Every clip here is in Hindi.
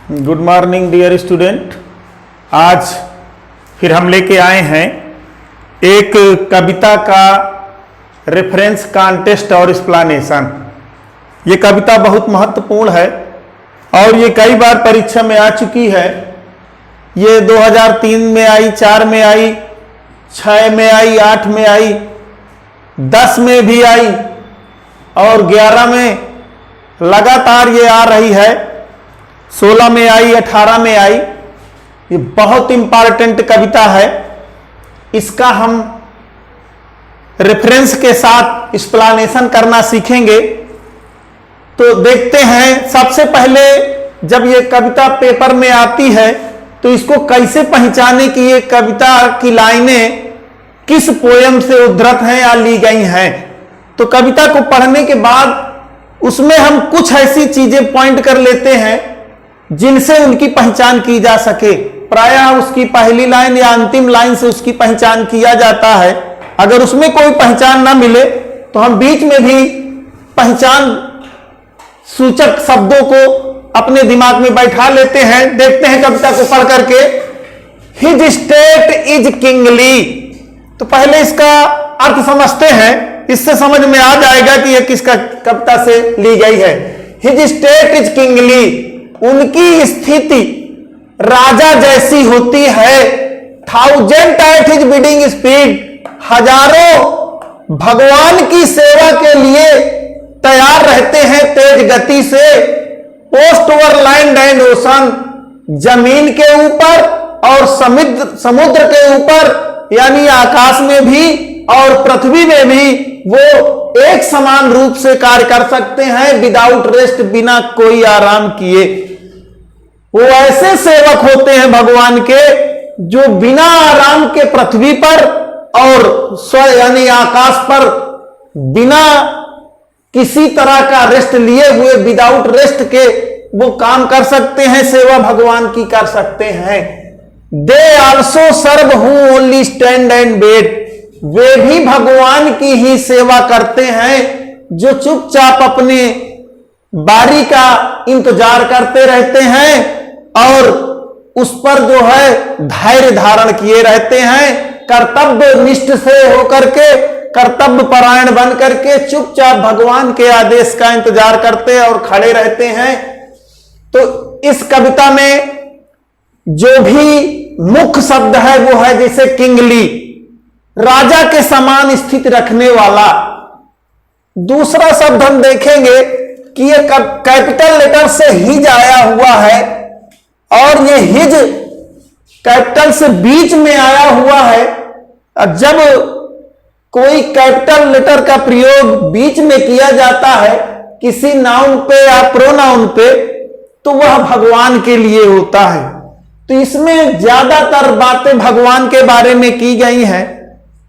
Good morning dear student. आज फिर हम लेके आए हैं एक कविता का रेफरेंस कॉन्टेस्ट और एक्सप्लेनेशन। ये कविता बहुत महत्वपूर्ण है और ये कई बार परीक्षा में आ चुकी है। ये 2003 में आई, 4 में आई, 6 में आई, 8 में आई, 10 में भी आई और 11 में लगातार ये आ रही है। 16 में आई, 18 में आई। ये बहुत इंपॉर्टेंट कविता है। इसका हम रेफरेंस के साथ एक्सप्लेनेशन करना सीखेंगे। तो देखते हैं, सबसे पहले जब ये कविता पेपर में आती है तो इसको कैसे पहचाने कि ये कविता की लाइनें किस पोयम से उद्धृत हैं या ली गई हैं। तो कविता को पढ़ने के बाद उसमें हम कुछ ऐसी चीजें पॉइंट कर लेते हैं जिनसे उनकी पहचान की जा सके। प्रायः उसकी पहली लाइन या अंतिम लाइन से उसकी पहचान किया जाता है। अगर उसमें कोई पहचान ना मिले तो हम बीच में भी पहचान सूचक शब्दों को अपने दिमाग में बैठा लेते हैं। देखते हैं कविता को पढ़ करके। His state is kingly. तो पहले इसका अर्थ समझते हैं, इससे समझ में आ जाएगा कि यह किसका कविता से ली गई है। His state is kingly. उनकी स्थिति राजा जैसी होती है। 1000 एट हिज बिडिंग स्पीड। हजारों भगवान की सेवा के लिए तैयार रहते हैं तेज गति से। Post over land and ocean. जमीन के ऊपर और समुद्र के ऊपर यानी आकाश में भी और पृथ्वी में भी वो एक समान रूप से कार्य कर सकते हैं। विदाउट रेस्ट, बिना कोई आराम किए। वो ऐसे सेवक होते हैं भगवान के जो बिना आराम के पृथ्वी पर और यानी आकाश पर बिना किसी तरह का रेस्ट लिए हुए, विदाउट रेस्ट के वो काम कर सकते हैं, सेवा भगवान की कर सकते हैं। They also serve who only stand and wait. वे भी भगवान की ही सेवा करते हैं जो चुपचाप अपने बारी का इंतजार करते रहते हैं और उस पर जो है धैर्य धारण किए रहते हैं। कर्तव्य निष्ठ से होकर के, कर्तव्य परायण बन करके चुपचाप भगवान के आदेश का इंतजार करते और खड़े रहते हैं। तो इस कविता में जो भी मुख्य शब्द है वो है जैसे किंगली, राजा के समान स्थिति रखने वाला। दूसरा शब्द हम देखेंगे कि ये कैपिटल लेटर से हिज आया हुआ है और ये हिज कैपिटल से बीच में आया हुआ है। जब कोई कैपिटल लेटर का प्रयोग बीच में किया जाता है किसी नाउन पे या प्रोनाउन पे तो वह भगवान के लिए होता है। तो इसमें ज्यादातर बातें भगवान के बारे में की गई हैं।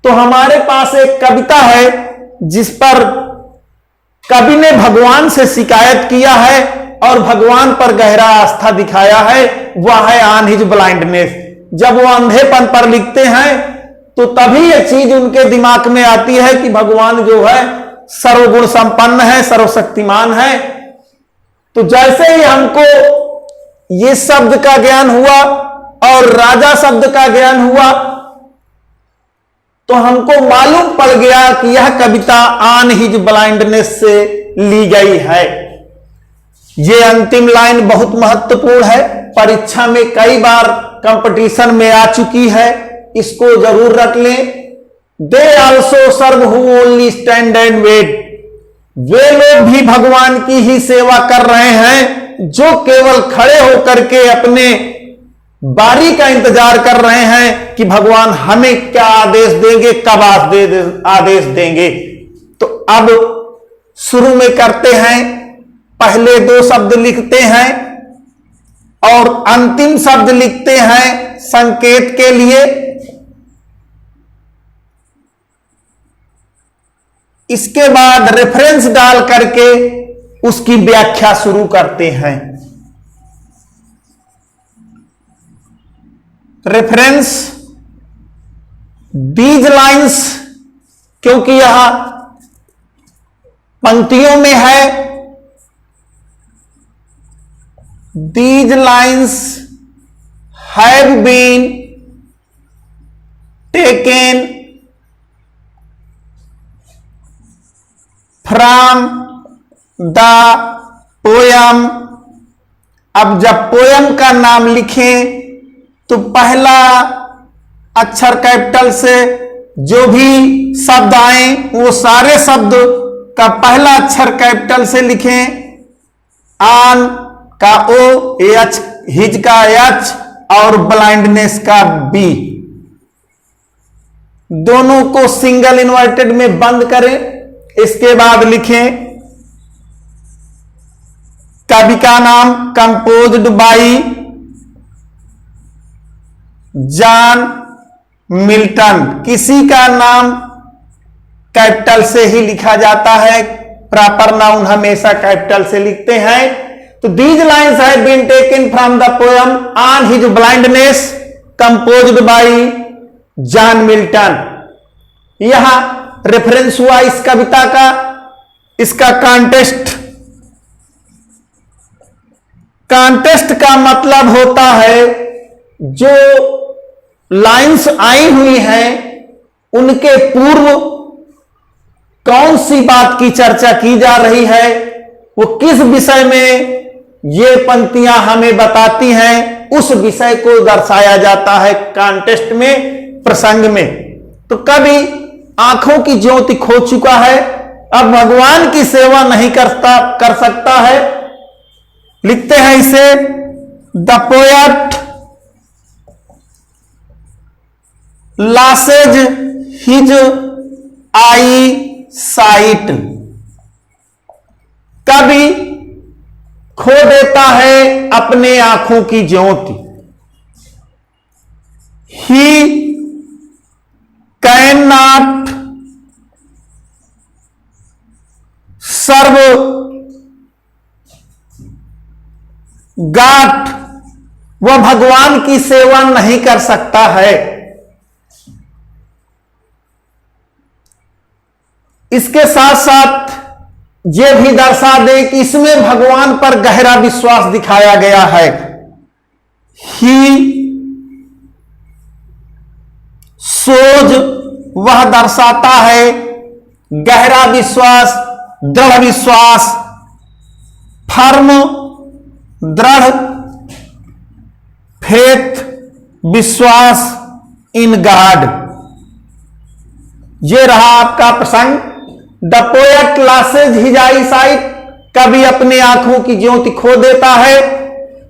तो हमारे पास एक कविता है जिस पर कवि ने भगवान से शिकायत किया है और भगवान पर गहरा आस्था दिखाया है। वह है ऑन हिज ब्लाइंडनेस। जब वो अंधेपन पर लिखते हैं तो तभी यह चीज उनके दिमाग में आती है कि भगवान जो है सर्वगुण संपन्न है, सर्वशक्तिमान है। तो जैसे ही हमको ये शब्द का ज्ञान हुआ और राजा शब्द का ज्ञान हुआ तो हमको मालूम पड़ गया कि यह कविता ऑन हिज ब्लाइंडनेस से ली गई है। ये अंतिम लाइन बहुत महत्वपूर्ण है, परीक्षा में कई बार कंपटीशन में आ चुकी है, इसको जरूर रख लें। They also serve who only stand and wait. वे लोग भी भगवान की ही सेवा कर रहे हैं जो केवल खड़े होकर के अपने बारी का इंतजार कर रहे हैं कि भगवान हमें क्या आदेश देंगे, कब आदेश देंगे। तो अब शुरू में करते हैं, पहले 2 शब्द लिखते हैं और अंतिम शब्द लिखते हैं संकेत के लिए। इसके बाद रेफरेंस डाल करके उसकी व्याख्या शुरू करते हैं। रेफरेंस दीज लाइन्स, क्योंकि यह पंक्तियों में है these lines have been taken from the poem। अब जब पोयम का नाम लिखें तो पहला अक्षर कैपिटल से, जो भी शब्द आए वो सारे शब्द का पहला अक्षर कैपिटल से लिखें। आन का ओ, एच, हिज का एच और ब्लाइंडनेस का बी, दोनों को सिंगल इन्वर्टेड में बंद करें। इसके बाद लिखें कवि का नाम, कंपोज्ड बाई जॉन मिल्टन। किसी का नाम कैपिटल से ही लिखा जाता है, प्रॉपर नाउन हमेशा कैपिटल से लिखते हैं। तो these lines have been taken from the poem on his blindness composed by John Milton. यहां रेफरेंस हुआ इस कविता का, इसका कॉन्टेस्ट का मतलब होता है जो लाइंस आई हुई हैं उनके पूर्व कौन सी बात की चर्चा की जा रही है, वो किस विषय में ये पंक्तियां हमें बताती हैं, उस विषय को दर्शाया जाता है कॉन्टेस्ट में, प्रसंग में। तो कभी आंखों की ज्योति खो चुका है, अब भगवान की सेवा नहीं कर सकता है। लिखते हैं इसे, the poet loses his eyesight. कभी खो देता है अपने आंखों की ज्योति। He can not serve God, वह भगवान की सेवा नहीं कर सकता है। इसके साथ साथ यह भी दर्शा दे कि इसमें भगवान पर गहरा विश्वास दिखाया गया है। ही सोज, वह दर्शाता है गहरा विश्वास, दृढ़ विश्वास, फर्म दृढ़, फेथ विश्वास इन गॉड। ये रहा आपका प्रसंग। The poet loses his eyesight, कभी अपने आंखों की ज्योति खो देता है।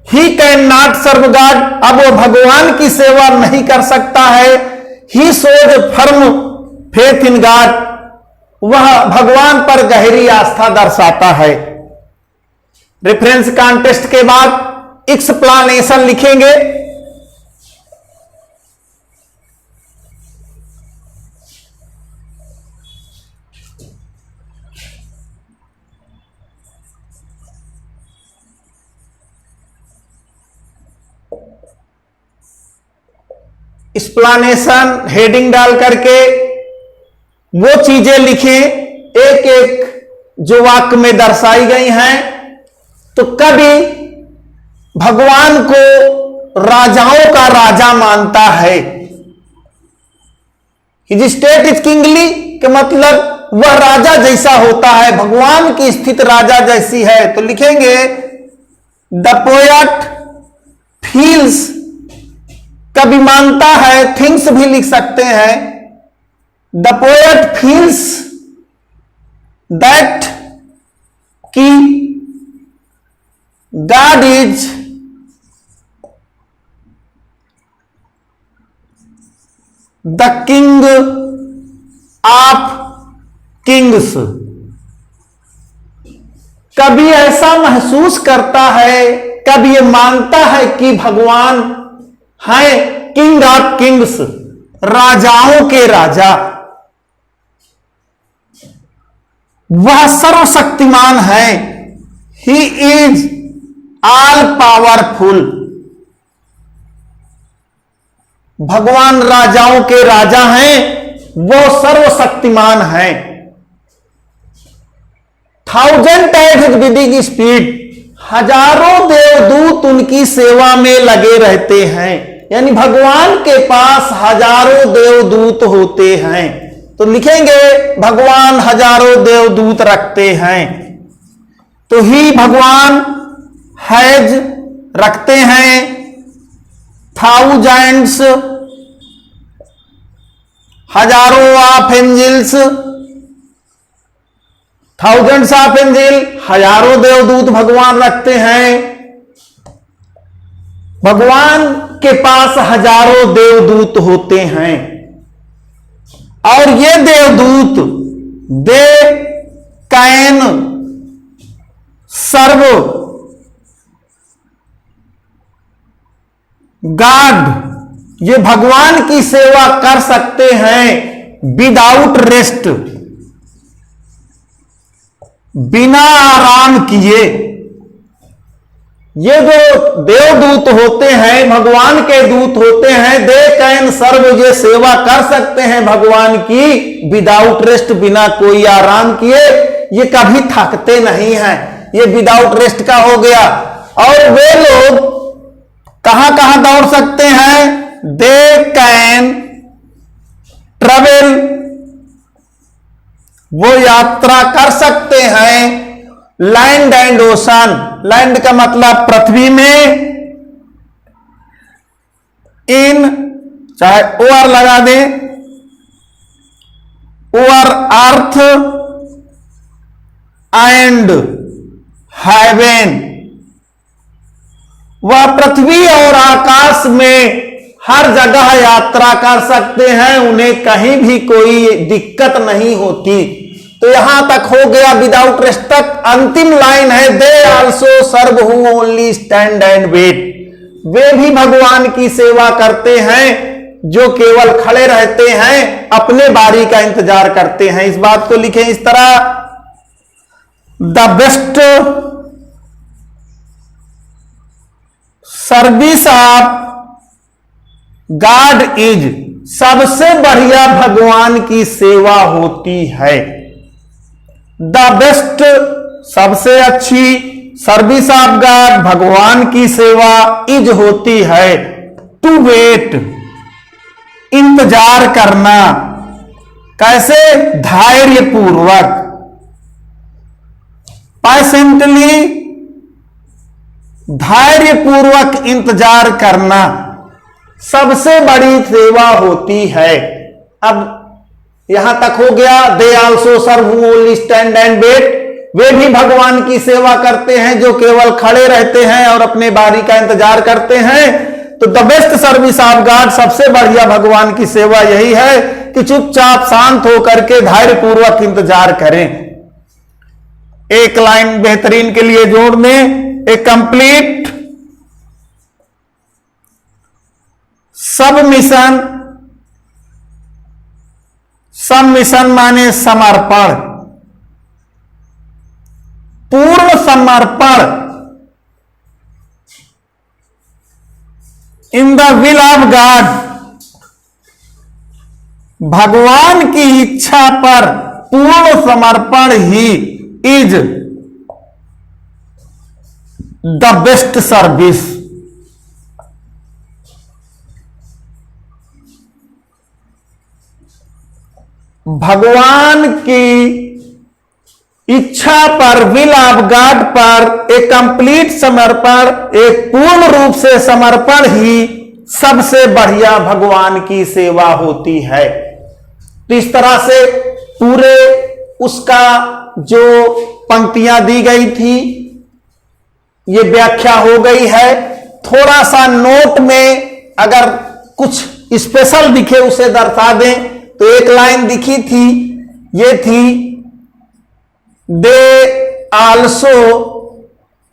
He can not serve God, अब वो भगवान की सेवा नहीं कर सकता है। He shows firm faith in God, वह भगवान पर गहरी आस्था दर्शाता है। रेफरेंस कॉन्टेस्ट के बाद एक्सप्लेनेशन लिखेंगे। एक्सप्लेनेशन हेडिंग डाल करके वो चीजें लिखें एक एक जो वाक्य में दर्शाई गई हैं। तो कभी भगवान को राजाओं का राजा मानता है। हिज स्टेट इज किंगली के मतलब वह राजा जैसा होता है, भगवान की स्थिति राजा जैसी है। तो लिखेंगे द पोएट फील्स, कभी मानता है, थिंग्स भी लिख सकते हैं। द पोएट फील्स दैट कि God is the king of kings, कभी ऐसा महसूस करता है, कभी ये मानता है कि भगवान है किंग ऑफ किंग्स, राजाओं के राजा, वह सर्वशक्तिमान है। ही इज ऑल पावरफुल, भगवान राजाओं के राजा हैं, वो सर्वशक्तिमान हैं। 1000 टाइम्स विदिंग स्पीड, हजारों देवदूत उनकी सेवा में लगे रहते हैं, यानी भगवान के पास हजारों देवदूत होते हैं। तो लिखेंगे भगवान हजारों देवदूत रखते हैं, तो ही भगवान हैज रखते हैं थाउजेंड्स, हजारों of angels, thousands of angel, हजारों देवदूत भगवान रखते हैं। भगवान के पास हजारों देवदूत होते हैं और ये देवदूत दे कैन सर्व गॉड, ये भगवान की सेवा कर सकते हैं विदाउट रेस्ट, बिना आराम किए। ये जो देवदूत होते हैं, भगवान के दूत होते हैं, दे कैन सर्व, ये सेवा कर सकते हैं भगवान की विदाउट रेस्ट, बिना कोई आराम किए। ये कभी थकते नहीं हैं, ये विदाउट रेस्ट का हो गया। और वे लोग कहां कहां दौड़ सकते हैं? दे कैन ट्रेवल, वो यात्रा कर सकते हैं लैंड एंड ओशन, लैंड का मतलब पृथ्वी में, इन चाहे ओवर लगा दें, ओवर अर्थ एंड हेवन, वह पृथ्वी और आकाश में हर जगह यात्रा कर सकते हैं, उन्हें कहीं भी कोई दिक्कत नहीं होती। तो यहां तक हो गया विदाउट रेस्ट तक। अंतिम लाइन है they also serve who only stand and wait, वे भी भगवान की सेवा करते हैं जो केवल खड़े रहते हैं, अपने बारी का इंतजार करते हैं। इस बात को लिखें इस तरह, the best service of God is, सबसे बढ़िया भगवान की सेवा होती है। द बेस्ट सबसे अच्छी, सर्विस ऑफ गॉड भगवान की सेवा, इज होती है टू वेट इंतजार करना। कैसे? धैर्य पूर्वक, पैसेंटली, धैर्य पूर्वक इंतजार करना सबसे बड़ी सेवा होती है। अब यहां तक हो गया, they also serve who only stand and wait, वे भी भगवान की सेवा करते हैं जो केवल खड़े रहते हैं और अपने बारी का इंतजार करते हैं। तो the best service of God, सबसे बढ़िया भगवान की सेवा यही है कि चुपचाप शांत होकर के धैर्य पूर्वक इंतजार करें। एक लाइन बेहतरीन के लिए जोड़ दें, ए कंप्लीट सबमिशन, सबमिशन माने समर्पण, पूर्ण समर्पण in the will of God, भगवान की इच्छा पर पूर्ण समर्पण he is the best service. भगवान की इच्छा पर, विल ऑफ गॉड पर एक कंप्लीट समर्पण, एक पूर्ण रूप से समर्पण ही सबसे बढ़िया भगवान की सेवा होती है। तो इस तरह से पूरे उसका जो पंक्तियां दी गई थी, ये व्याख्या हो गई है। थोड़ा सा नोट में अगर कुछ स्पेशल दिखे उसे दर्शा दें, तो एक लाइन दिखी थी, ये थी दे आल्सो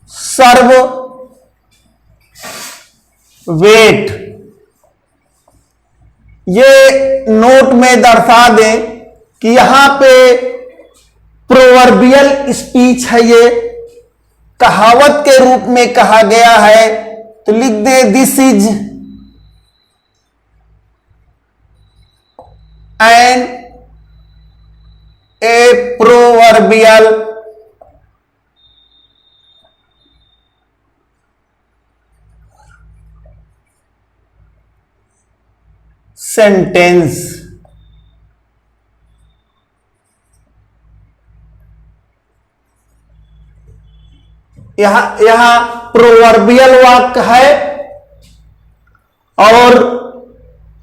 सर्व वेट, ये नोट में दर्शा दें कि यहां पे प्रोवर्बियल स्पीच है, ये कहावत के रूप में कहा गया है। तो लिख दे this is an a proverbial sentence. यहां प्रोवर्बियल वाक्य है और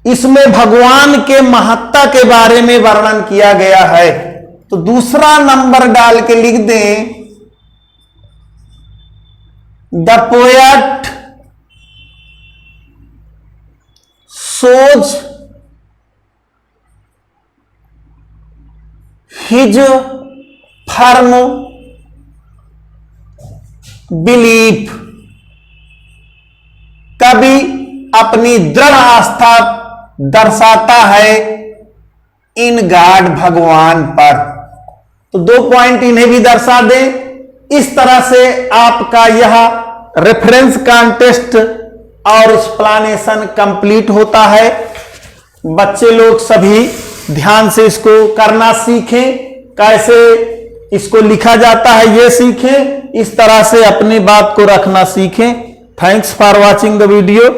इसमें भगवान के महत्ता के बारे में वर्णन किया गया है। तो दूसरा नंबर डाल के लिख दें, the poet shows his firm belief। कवि अपनी दृढ़ आस्था दर्शाता है इन गॉड, भगवान पर। तो 2 पॉइंट इन्हें भी दर्शा दें। इस तरह से आपका यह रेफरेंस कॉन्टेस्ट और एक्सप्लेनेशन कंप्लीट होता है। बच्चे लोग सभी ध्यान से इसको करना सीखें, कैसे इसको लिखा जाता है ये सीखें, इस तरह से अपनी बात को रखना सीखें। Thanks for watching the video.